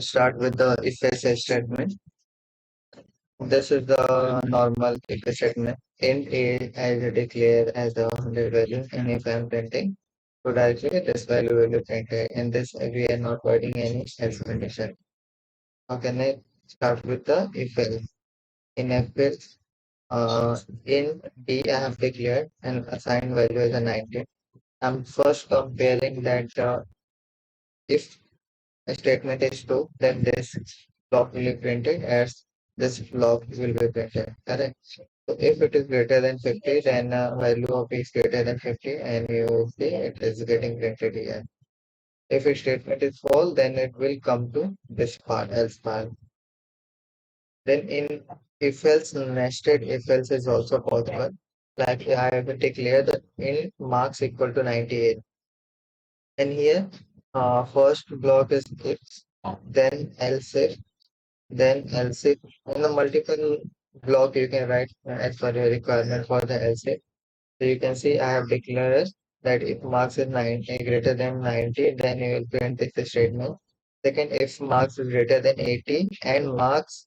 start with the if else statement. This is the normal if statement. Int a as declare as a 100 value, and if I'm printing, so directly this value will be printed. In this, we are not writing any else condition. How can I start with the if else? In if else, in B I have declared and assigned value as a 19. I'm first comparing that if a statement is true, then this block will be printed as this block will be printed. Correct. So if it is greater than 50, then value of B is greater than 50, and you see it is getting printed here. If a statement is false, then it will come to this part, else part. Then in if else nested if else is also possible. Like I have to declare that in marks equal to 98. And here, first block is if, then else if, then else if. In the multiple block, you can write as per your requirement for the else if. So you can see I have declared that if marks is 90 greater than 90, then you will print this statement. Second, if marks is greater than 80 and marks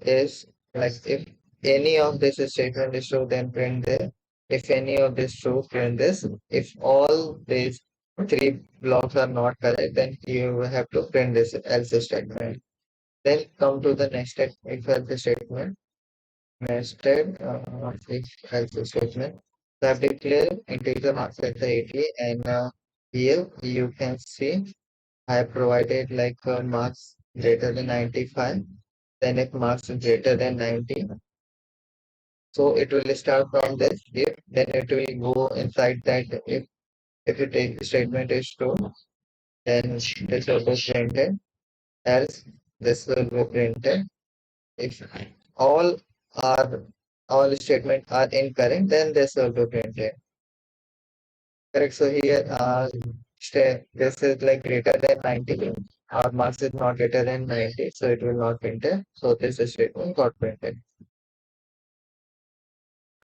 is like if any of this statement is true, then print this. If any of this true, print this. If all these three blocks are not correct, then you will have to print this else statement. Then come to the next step, if else statement. Nested if else statement. So I've declared integer marks at the 80, and here you can see I have provided like marks greater than 95. Then if marks is greater than 90, so it will start from this if, then it will go inside that if you take the statement is true, then this will be printed, else this will be printed. If all are all statements are incorrect, then this will be printed. Correct. So here this is like greater than 90. Our marks is not greater than 90, so it will not print it. So this statement got printed.